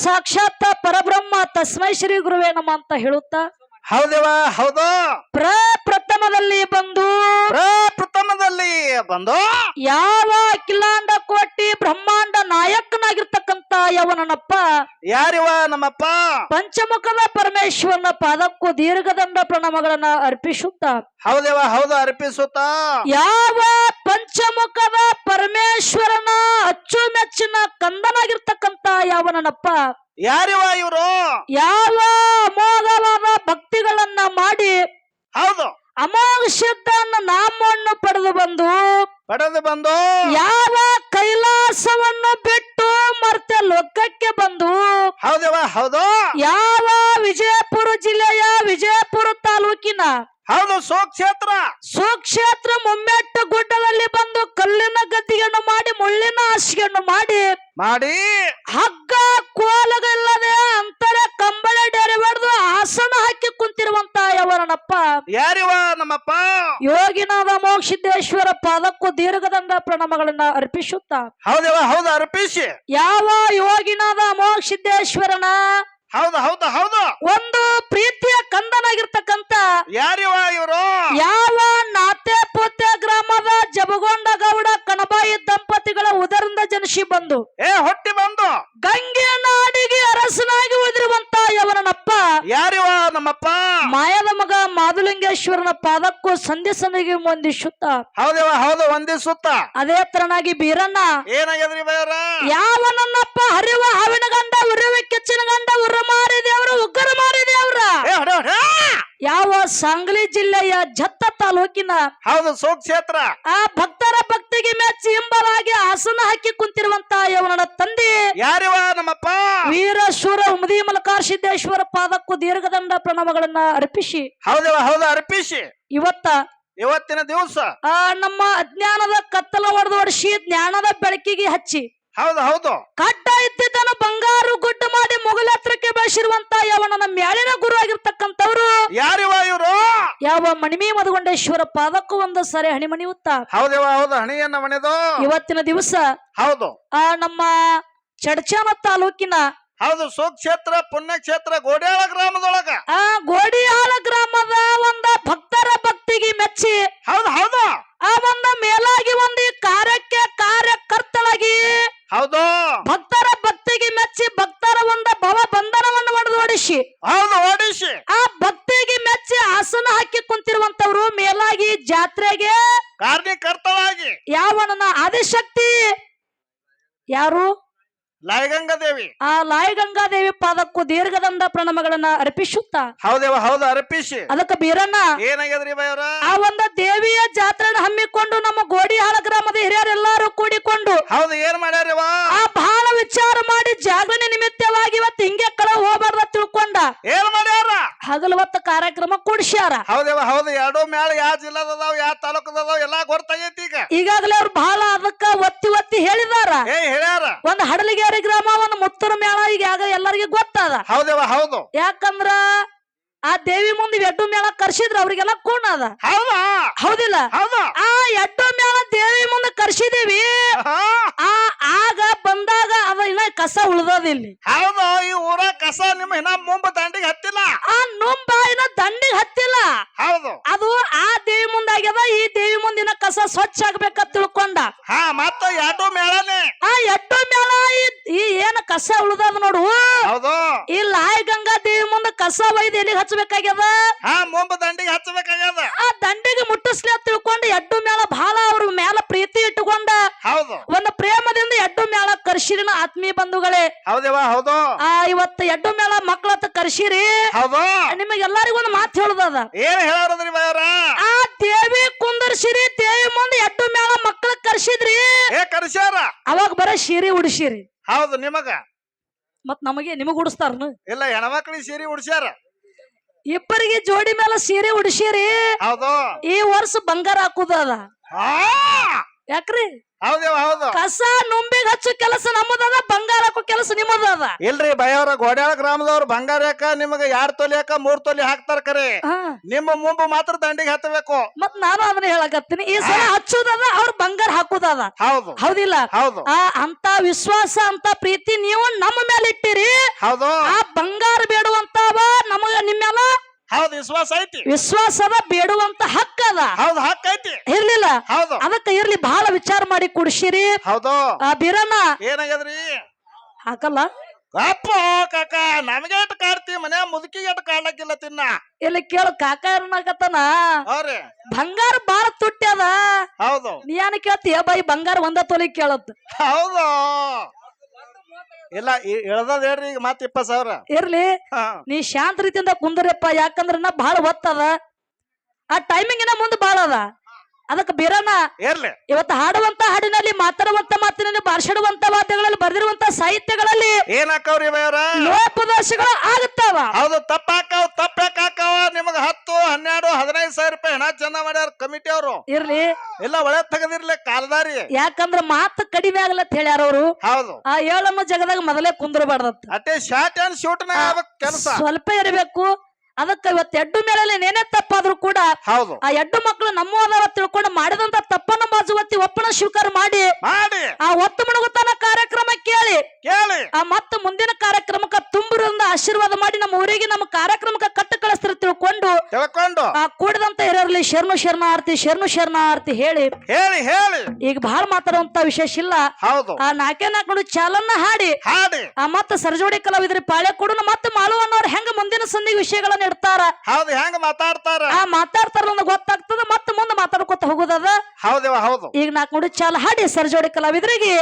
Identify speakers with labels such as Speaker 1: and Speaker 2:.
Speaker 1: ಸಾಕ್ಷಾತ್ ಪರಬ್ರಹ್ಮ ತಸ್ಮೈ ಶ್ರೀ ಗುರುವೇ ನಮ ಅಂತ ಹೇಳುತ್ತಾ
Speaker 2: ಹೌದೇವ ಹೌದು
Speaker 1: ಪ್ರಪ್ರಥಮದಲ್ಲಿ
Speaker 2: ಬಂದು
Speaker 1: ಯಾವ ಅಖಿಲಾಂಡ ಕೋಟಿ ಬ್ರಹ್ಮಾಂಡ ನಾಯಕನಾಗಿರ್ತಕ್ಕಂತ ಯವನನಪ್ಪ
Speaker 2: ಯಾರಿವ ನಮ್ಮಪ್ಪ
Speaker 1: ಪಂಚಮುಖದ ಪರಮೇಶ್ವರನ ಪಾದಕ್ಕೂ ದೀರ್ಘದಂಡ ಪ್ರಣಾಮಗಳನ್ನ ಅರ್ಪಿಸುತ್ತ
Speaker 2: ಹೌದೇವ ಹೌದು ಅರ್ಪಿಸುತ್ತ
Speaker 1: ಯಾವ ಪಂಚಮುಖದ ಪರಮೇಶ್ವರನ ಅಚ್ಚುಮೆಚ್ಚಿನ ಕಂದನಾಗಿರ್ತಕ್ಕಂತ ಯಾವನನಪ್ಪ
Speaker 2: ಯಾರಿವ ಇವರು
Speaker 1: ಯಾವ ಅಮೋಘವಾದ ಭಕ್ತಿಗಳನ್ನ ಮಾಡಿ
Speaker 2: ಹೌದು
Speaker 1: ಅಮೋಘ ಸಿದ್ಧನ ನಾಮವನ್ನು ಪಡೆದು ಬಂದು ಯಾವ ಕೈಲಾಸವನ್ನು ಬಿಟ್ಟು ಮರ್ತೆ ಲೋಕಕ್ಕೆ ಬಂದು
Speaker 2: ಹೌದೇವ ಹೌದು
Speaker 1: ಯಾವ ವಿಜಯಪುರ ಜಿಲ್ಲೆಯ ವಿಜಯಪುರ ತಾಲೂಕಿನ
Speaker 2: ಹೌದು
Speaker 1: ಸುಕ್ಷೇತ್ರ ಮುಮ್ಮೆಟ್ಟ ಗುಡ್ಡದಲ್ಲಿ ಬಂದು ಕಲ್ಲಿನ ಗದ್ದಿಗೆಯನ್ನು ಮಾಡಿ ಮುಳ್ಳಿನ ಹಾಸಿಗೆಯನ್ನು ಮಾಡಿ ಹಗ್ಗ ಕೋಲಗಳಿಲ್ಲದೆ ಅಂತರ ಕಂಬಳ ಡೇರೆ ಬಡ್ದು ಆಸನ ಹಾಕಿ ಕುಂತಿರುವಂತ ಯವರನಪ್ಪ
Speaker 2: ಯಾರಿವ ನಮ್ಮಪ್ಪ
Speaker 1: ಯೋಗಿನಾದ ಮೋಕ್ಷಿದ್ದೇಶ್ವರ ಪಾದಕ್ಕೂ ದೀರ್ಘದಂಡ ಪ್ರಣಾಮಗಳನ್ನ ಅರ್ಪಿಸುತ್ತ
Speaker 2: ಹೌದೇವ ಹೌದು ಅರ್ಪಿಸಿ
Speaker 1: ಯಾವ ಯೋಗಿನಾದ ಮೋಕ್ಷಿದ್ದೇಶ್ವರನ
Speaker 2: ಹೌದು ಹೌದು ಹೌದು
Speaker 1: ಒಂದು ಪ್ರೀತಿಯ ಕಂದನಾಗಿರ್ತಕ್ಕಂತ
Speaker 2: ಯಾರಿವ ಇವರು
Speaker 1: ಯಾವ ನಾತೆ ಪೋತೆ ಗ್ರಾಮದ ಜಬಗೊಂಡ ಗೌಡ ಕಣಬಾಯಿ ದಂಪತಿಗಳ ಉದರಿಂದ ಜನಿಸಿ ಬಂದು
Speaker 2: ಹೊಟ್ಟಿ ಬಂದು
Speaker 1: ಗಂಗೆ ನಾಡಿಗೆ ಅರಸನಾಗಿ ಉಳಿದಿರುವಂತ ಯವನನಪ್ಪ
Speaker 2: ಯಾರಿವ ನಮ್ಮಪ್ಪ
Speaker 1: ಮಾಯದ ಮಗ ಮಾದುಲಿಂಗೇಶ್ವರನ ಪಾದಕ್ಕೂ ಸಂಧಿಗೆ ವಂದಿಸುತ್ತ
Speaker 2: ಹೌದೇವ ಹೌದು ವಂದಿಸುತ್ತ
Speaker 1: ಅದೇ ತರನಾಗಿ ಬೀರಣ್ಣ
Speaker 2: ಏನಾಗ್ಯದ್ರಿ ಬಯ್ಯರ
Speaker 1: ಯಾವ ನನ್ನಪ್ಪ ಹರಿವ ಹಾವಿನ ಗಂಡ ಉರಿವ ಕೆಚ್ಚಿನ ಗಂಡ ಉರ್ರ ಮಾರಿ ದೇವ್ರ ಉಗ್ರ ಮಾರಿ ದೇವ್ರ ಯಾವ ಸಾಂಗ್ಲಿ ಜಿಲ್ಲೆಯ ಜತ್ತ ತಾಲೂಕಿನ
Speaker 2: ಹೌದು ಸುಕ್ಷೇತ್ರ
Speaker 1: ಆ ಭಕ್ತರ ಭಕ್ತಿಗೆ ಮೆಚ್ಚಿ ಹಿಂಬಲಾಗಿ ಆಸನ ಹಾಕಿ ಕುಂತಿರುವಂತ ಯವನ ತಂದೆ
Speaker 2: ಯಾರಿವ ನಮ್ಮಪ್ಪ
Speaker 1: ವೀರ ಶೂರ ಉಮದಿ ಮಲಕಾರ ಸಿದ್ದೇಶ್ವರ ಪಾದಕ್ಕೂ ದೀರ್ಘದಂಡ ಪ್ರಣಾಮಗಳನ್ನ ಅರ್ಪಿಸಿ
Speaker 2: ಹೌದೇವ ಹೌದು ಅರ್ಪಿಸಿ ಇವತ್ತಿನ ದಿವಸ
Speaker 1: ನಮ್ಮ ಅಜ್ಞಾನದ ಕತ್ತಲ ಹೊಡೆದೋಡಿಸಿ ಜ್ಞಾನದ ಬೆಳಕಿಗೆ ಹಚ್ಚಿ
Speaker 2: ಹೌದು ಹೌದು
Speaker 1: ಕಡ್ಡ ಇದ್ದಿದ್ದನ್ನು ಬಂಗಾರು ಗುಡ್ಡ ಮಾಡಿ ಮೊಗಲತ್ರಕ್ಕೆ ಬೆಳೆಸಿರುವಂತ ಯವನ ಮ್ಯಾಲಿನ ಗುರು ಆಗಿರ್ತಕ್ಕಂಥವ್ರು
Speaker 2: ಯಾರಿವ ಇವರು
Speaker 1: ಯಾವ ಮಣಿಮಿ ಮಧುಗೊಂಡೇಶ್ವರ ಪಾದಕ್ಕೂ ಒಂದು ಸರಿ ಹಣಿಮಣಿಯುತ್ತ
Speaker 2: ಹೌದೇವ ಹೌದು ಹಣಿಯನ್ನ ಮನೆದು
Speaker 1: ಇವತ್ತಿನ ದಿವಸ
Speaker 2: ಹೌದು
Speaker 1: ನಮ್ಮ ಚಡ್ಚಾನ ತಾಲೂಕಿನ
Speaker 2: ಹೌದು ಸುಕ್ಷೇತ್ರ ಪುಣ್ಯಕ್ಷೇತ್ರ ಗೋಡ್ಯಾಳ ಗ್ರಾಮದೊಳಗ
Speaker 1: ಗೋಡಿಯಾಳ ಗ್ರಾಮದ ಒಂದ ಭಕ್ತರ ಭಕ್ತಿಗೆ ಮೆಚ್ಚಿ
Speaker 2: ಹೌದು ಹೌದು
Speaker 1: ಆ ಒಂದ ಮೇಲಾಗಿ ಒಂದು ಕಾರ್ಯಕ್ಕೆ ಕಾರ್ಯಕರ್ತಳಾಗಿ
Speaker 2: ಹೌದು
Speaker 1: ಭಕ್ತರ ಭಕ್ತಿಗೆ ಮೆಚ್ಚಿ ಭಕ್ತರ ಒಂದ ಭವ ಬಂಧನವನ್ನು ಓಡಿಸಿ
Speaker 2: ಹೌದು ಓಡಿಸಿ
Speaker 1: ಆ ಭಕ್ತಿಗೆ ಮೆಚ್ಚಿ ಆಸನ ಹಾಕಿ ಕುಂತಿರುವಂತವ್ರು ಮೇಲಾಗಿ ಜಾತ್ರೆಗೆ
Speaker 2: ಕಾರ್ಯಕರ್ತಳಾಗಿ
Speaker 1: ಯಾವನ ಆದಿಶಕ್ತಿ ಯಾರು
Speaker 2: ಲಾಯಗಂಗಾದೇವಿ
Speaker 1: ಲಾಯಗಂಗಾದೇವಿ ಪಾದಕ್ಕೂ ದೀರ್ಘದಂಡ ಪ್ರಣಾಮಗಳನ್ನ ಅರ್ಪಿಸುತ್ತ
Speaker 2: ಹೌದೇವ ಹೌದು ಅರ್ಪಿಸಿ
Speaker 1: ಅದಕ್ಕೆ ಬೀರಣ್ಣ
Speaker 2: ಏನಾಗ್ಯದ್ರಿ ಬಯ್ಯರ
Speaker 1: ಆ ಒಂದು ದೇವಿಯ ಜಾತ್ರೆಯನ್ನು ಹಮ್ಮಿಕೊಂಡು ನಮ್ಮ ಗೋಡಿಹಾಳ ಗ್ರಾಮದ ಹಿರಿಯರೆಲ್ಲರೂ ಕೂಡಿಕೊಂಡು
Speaker 2: ಹೌದು ಏನ್ ಮಾಡ್ಯಾರವ
Speaker 1: ಬಹಳ ವಿಚಾರ ಮಾಡಿ ಜಾಗರಣೆ ನಿಮಿತ್ತವಾಗಿ ಇವತ್ತು ಹಿಂಗೆ ಕಳ ಹೋಗ್ಬಾರ್ದ ತಿಳ್ಕೊಂಡ
Speaker 2: ಏನ್ ಮಾಡ್ಯಾರ
Speaker 1: ಹಗಲವತ್ತ ಕಾರ್ಯಕ್ರಮ ಕೂಡಿಸ್ಯಾರ
Speaker 2: ಹೌದೇವ ಹೌದು ಎರಡೂ ಮ್ಯಾಲ ಯಾವ ಜಿಲ್ಲಾದದಾವ್ ಯಾವ ತಾಲೂಕದದಾವ್ ಎಲ್ಲಾ ಗೊತ್ತಾಗೈತಿ
Speaker 1: ಈಗಾಗಲೇ ಅವ್ರು ಬಹಳ ಅದಕ್ಕ ಒತ್ತಿ ಹೇಳಿದಾರ
Speaker 2: ಹೇಳ್ಯಾರ
Speaker 1: ಒಂದು ಹಡಲಿಗೇರಿ ಗ್ರಾಮ ಒಂದು ಮುತ್ತೂರು ಮೇಳ ಈಗ ಎಲ್ಲರಿಗೂ ಗೊತ್ತದ
Speaker 2: ಹೌದೇವ ಹೌದು
Speaker 1: ಯಾಕಂದ್ರ ಆ ದೇವಿ ಮುಂದೆ ಎಡ್ಡು ಮೇಳ ಕರ್ಸಿದ್ರ ಅವ್ರಿಗೆಲ್ಲ ಕೂಣ ಅದ ಹೌದಿಲ್ಲ ಆ ಎಡ್ಡು ಮೇಳ ದೇವಿ ಮುಂದೆ ಕರ್ಸಿದೇವಿ ಆಗ ಬಂದಾಗ ಅದ ಇನ್ನ ಕಸ ಉಳ್ದದಿಲ್ಲಿ
Speaker 2: ಹೌದು ಈ ಊರ ಕಸ ನಿಮ್ಮ ಇನ್ನ ಮುಂಬ ದಂಡಿಗೆ ಹತ್ತಿಲ್ಲ
Speaker 1: ಆ ನುಂಬ ಇನ್ನ ದಂಡಿಗೆ ಹತ್ತಿಲ್ಲ
Speaker 2: ಹೌದು
Speaker 1: ಅದು ಆ ದೇವಿ ಮುಂದಾಗ್ಯದ ಈ ದೇವಿ ಮುಂದಿನ ಕಸ ಸ್ವಚ್ಛ ಆಗ್ಬೇಕಂತ ತಿಳ್ಕೊಂಡ
Speaker 2: ಮತ್ತ ಎಡ್ಡು ಮೇಳನೆ
Speaker 1: ಆ ಎಡ್ಡು ಮೇಳ ಈ ಏನ ಕಸ ಉಳ್ದದ ನೋಡು
Speaker 2: ಹೌದು
Speaker 1: ಈ ಲಾಯಗಂಗಾ ದೇವಿ ಮುಂದೆ ಕಸ ಒಯ್ದು ಎಲ್ಲಿಗೆ ಹಚ್ಚಬೇಕಾಗ್ಯದ
Speaker 2: ಮುಂಬ ದಂಡಿಗೆ ಹಚ್ಚಬೇಕಾಗ್ಯದ
Speaker 1: ಆ ದಂಡಿಗೆ ಮುಟ್ಟಿಸ್ಲಿ ಅಂತ ತಿಳ್ಕೊಂಡು ಎಡ್ಡು ಮೇಳ ಬಹಳ ಅವ್ರ ಮೇಲ ಪ್ರೀತಿ ಇಟ್ಟುಕೊಂಡ
Speaker 2: ಹೌದು
Speaker 1: ಒಂದು ಪ್ರೇಮದಿಂದ ಎಡ್ಡು ಮೇಳ ಕರ್ಸಿರಿನ ಆತ್ಮೀಯ ಬಂಧುಗಳೇ
Speaker 2: ಹೌದೇವ ಹೌದು
Speaker 1: ಇವತ್ತು ಎಡ್ಡು ಮೇಳ ಮಕ್ಕಳತ್ತ ಕರ್ಸಿರಿ
Speaker 2: ಹೌದು
Speaker 1: ನಿಮಗೆಲ್ಲರಿಗೂ ಒಂದು ಮಾತು ಹೇಳುದದ
Speaker 2: ಏನ್ ಹೇಳೋದ್ರಿ ಬಯ್ಯರ
Speaker 1: ಆ ದೇವಿ ಕುಂದರ್ಸಿರಿ ದೇವಿ ಮುಂದೆ ಎಡ್ಡು ಮೇಳ ಮಕ್ಕಳ ಕರ್ಸಿದ್ರಿ
Speaker 2: ಕರ್ಸ್ಯಾರ
Speaker 1: ಅವಾಗ ಬರ ಸೀರೆ ಉಡಿಸಿರಿ
Speaker 2: ಹೌದು ನಿಮಗ
Speaker 1: ಮತ್ ನಿಮಗ್ ಉಡಿಸ್ತಾರನು
Speaker 2: ಇಲ್ಲ ಹೆಣ್ಮಕ್ಳಿಗೆ ಸೀರೆ ಉಡ್ಸ್ಯಾರ
Speaker 1: ಇಬ್ಬರಿಗೆ ಜೋಡಿ ಮೇಲೆ ಸೀರೆ ಉಡಿಸಿರಿ
Speaker 2: ಹೌದು
Speaker 1: ಈ ವರ್ಷ ಬಂಗಾರ ಹಾಕುದ ಅದ ಯಾಕ್ರಿ
Speaker 2: ಹೌದೇವ ಹೌದು
Speaker 1: ಕಸ ನುಂಬಿಗ್ ಹಚ್ಚು ಕೆಲಸ ನಮ್ಮದದ, ಬಂಗಾರ ಹಾಕೋ ಕೆಲಸ ನಿಮ್ಮದದ.
Speaker 2: ಇಲ್ರಿ ಬಯ್ಯವ್ರ ಗೋಡ್ಯಾಳ ಗ್ರಾಮದವ್ರು ಬಂಗಾರ ಯಾಕ ನಿಮಗ 2 ತೊಲಿ ಯಾಕ 3 ತೊಲಿ ಹಾಕ್ತಾರ ಕರೆ,
Speaker 1: ಹಾ
Speaker 2: ನಿಮ್ಮ ಮುಂಬು ಮಾತ್ರ ದಂಡಿಗೆ ಹತ್ತಬೇಕು.
Speaker 1: ಮತ್ ನಾನು ಅದನ್ನ ಹೇಳಕತ್ತೀನಿ, ಈ ಸಲ ಹಚ್ಚುದದ, ಅವ್ರ ಬಂಗಾರ ಹಾಕುದದ.
Speaker 2: ಹೌದು
Speaker 1: ಹೌದಿಲ್ಲ?
Speaker 2: ಹೌದು
Speaker 1: ಅಂತ ವಿಶ್ವಾಸ ಅಂತ ಪ್ರೀತಿ ನೀವು ನಮ್ಮ ಮೇಲೆ ಇಟ್ಟಿರಿ.
Speaker 2: ಹೌದು
Speaker 1: ಆ ಬಂಗಾರ ಬೇಡುವಂತವ ನಮಗ ನಿಮ್ಮೆಲ್ಲ
Speaker 2: ಹೌದು ವಿಶ್ವಾಸ ಐತಿ.
Speaker 1: ವಿಶ್ವಾಸದ ಬೇಡುವಂತ ಹಕ್ಕದ.
Speaker 2: ಹೌದು ಹಕ್ಕ ಐತಿ.
Speaker 1: ಇರ್ಲಿಲ್ಲ
Speaker 2: ಹೌದು
Speaker 1: ಅದಕ್ಕ ಇರ್ಲಿ, ಬಹಳ ವಿಚಾರ ಮಾಡಿ ಕುಡ್ಸಿರಿ.
Speaker 2: ಹೌದು
Speaker 1: ಬೀರಣ್ಣ
Speaker 2: ಏನಾಗ್ಯದ್ರಿ
Speaker 1: ಹಾಕಲ್ಲ
Speaker 2: ಅಪ್ಪ ಕಾಕ ನಮ್ಗೆ ಎಟ್ ಕಾಡ್ತಿ ಮನೆ ಮುದುಕಿಗೆ ಎಟ್ ಕಾಡ್ಲಕ್ಕಿಲ್ಲ ತಿನ್ನ.
Speaker 1: ಇಲ್ಲಿ ಕೇಳು, ಕಾಕ ಏನಾಗತ್ತನ
Speaker 2: ಹೌದ್ರಿ
Speaker 1: ಬಂಗಾರ ಬಾಳ ತುಟ್ಟಿ ಅದ.
Speaker 2: ಹೌದು
Speaker 1: ನೀ ಏನ್ ಕೇಳ್ತೀಯ ಬಾಯಿ, ಬಂಗಾರ ಒಂದ ತೊಲಿ ಕೇಳತ್.
Speaker 2: ಹೌದು ಇಲ್ಲ ಇಳ್ದದ ಹೇಳ್ರಿ ಈಗ ಮತ್ 20,000.
Speaker 1: ಇರ್ಲಿ,
Speaker 2: ಹಾ.
Speaker 1: ನೀ ಶಾಂತ ರೀತಿಯಿಂದ ಕುಂದ್ರಪ್ಪ, ಯಾಕಂದ್ರ ನಾ ಬಾಳ ಒತ್ತದ, ಆ ಟೈಮಿಂಗ್ ಇನ್ನ ಮುಂದೆ ಬಾಳ ಅದ. ಅದಕ್ಕೆ ಬೀರಣ್ಣ
Speaker 2: ಇರ್ಲಿ
Speaker 1: ಇವತ್ತು ಹಾಡುವಂತ ಹಾಡಿನಲ್ಲಿ, ಮಾತಾಡುವಂತ ಮಾತಿನಲ್ಲಿ, ಬಾರ್ಷಾಡುವಂತ ವಾದ್ಯಗಳಲ್ಲಿ, ಬರೆದಿರುವಂತ ಸಾಹಿತ್ಯಗಳಲ್ಲಿ
Speaker 2: ಏನಾಕವ್ರಿ ಬಯ್ಯವ್ರ?
Speaker 1: ಲೋಪದೋಷಗಳು ಆಗುತ್ತಾವ.
Speaker 2: ಹೌದು ತಪ್ಪಾಕವ್ ತಪ್ಪಾಕಾಕವ. ನಿಮಗ 10, 12, 15,000 ರೂಪಾಯಿ ಹಣ ಚಂದ ಮಾಡ್ಯಾರ ಕಮಿಟಿ ಅವರು.
Speaker 1: ಇರ್ಲಿ,
Speaker 2: ಇಲ್ಲ ಒಳ್ಳೆ ತೆಗದಿರ್ಲಿ ಕಾಲ್ದಾರಿ.
Speaker 1: ಯಾಕಂದ್ರ ಮಾತು ಕಡಿಮೆ ಆಗಲತ್ ಹೇಳ್ಯಾರ ಅವರು.
Speaker 2: ಹೌದು
Speaker 1: ಆ ಏಳನ್ನು ಜಗದಾಗ ಮೊದಲೇ ಕುಂದ್ರಬಾರ್ದತ್ತ,
Speaker 2: ಅಟ್ಟೆ ಶಾರ್ಟ್ ಅಂಡ್ ಶೂಟ್ ನ ಕೆಲಸ
Speaker 1: ಸ್ವಲ್ಪ ಇರಬೇಕು. ಅದಕ್ಕ ಇವತ್ತು ಎಡ್ಡು ಮೇಲೆ ಏನೇ ತಪ್ಪಾದ್ರೂ ಕೂಡ
Speaker 2: ಹೌದು
Speaker 1: ಆ ಎಡ್ಡು ಮಕ್ಕಳು ನಮ್ಮ ಅದಾವ ತಿಳ್ಕೊಂಡು ಮಾಡಿದಂತ ತಪ್ಪನ್ನ ಬಾಜುವತ್ತಿ ಒಪ್ಪನ ಸ್ವೀಕಾರ ಮಾಡಿ
Speaker 2: ಮಾಡಿ
Speaker 1: ಆ ಒತ್ತು ಮುಣಗುತ್ತಾನ ಕಾರ್ಯಕ್ರಮ ಕೇಳಿ
Speaker 2: ಕೇಳಿ
Speaker 1: ಆ ಮತ್ತ ಮುಂದಿನ ಕಾರ್ಯಕ್ರಮಕ್ಕ ತುಂಬರಿಂದ ಆಶೀರ್ವಾದ ಮಾಡಿ ನಮ್ಮ ಊರಿಗೆ ನಮ್ಮ ಕಾರ್ಯಕ್ರಮಕ್ಕ ಕಟ್ಟು ಕಳಿಸ್ತಾರೆ ತಿಳ್ಕೊಂಡು
Speaker 2: ತಿಳ್ಕೊಂಡು
Speaker 1: ಆ ಕೂಡಿದಂತ ಹಿರಿಯರಲ್ಲಿ ಶರಣು ಶರಣಾರ್ಥಿ ಶರಣು ಶರಣಾರ್ಥಿ ಹೇಳಿ
Speaker 2: ಹೇಳಿ ಹೇಳಿ
Speaker 1: ಈಗ ಬಹಳ ಮಾತಾಡುವಂತ ವಿಶೇಷ ಇಲ್ಲ.
Speaker 2: ಹೌದು
Speaker 1: ಆ ನಾಲ್ಕೇ ನಾಲ್ಕು ಚಾಲನ್ನ ಹಾಡಿ
Speaker 2: ಹಾಡಿ
Speaker 1: ಆ ಮತ್ತ ಸರಜೋಡಿ ಕಲಾವಿದರಿ ಪಾಳೆ ಕೊಡು ಮತ್ತೆ ಮಾಲು ಅನ್ನೋರು ಹೆಂಗ ಮುಂದಿನ ಸಂದಿಗೆ ವಿಷಯಗಳನ್ನ ಇಡ್ತಾರ,
Speaker 2: ಹೌದು ಹೆಂಗ ಮಾತಾಡ್ತಾರ
Speaker 1: ಆ ಮಾತಾಡ್ತಾರ ಅನ್ನೋದು ಗೊತ್ತಾಗ್ತದ. ಮತ್ತೆ ಮುಂದೆ ಮಾತಾಡ್ಕೊತ ಹೋಗೋದದ.
Speaker 2: ಹೌದೇವ ಹೌದು
Speaker 1: ಈಗ ನಾಲ್ಕು ಚಾಲ ಹಾಡಿ ಸರಜೋಡಿ ಕಲಾವಿದರಿಗೆ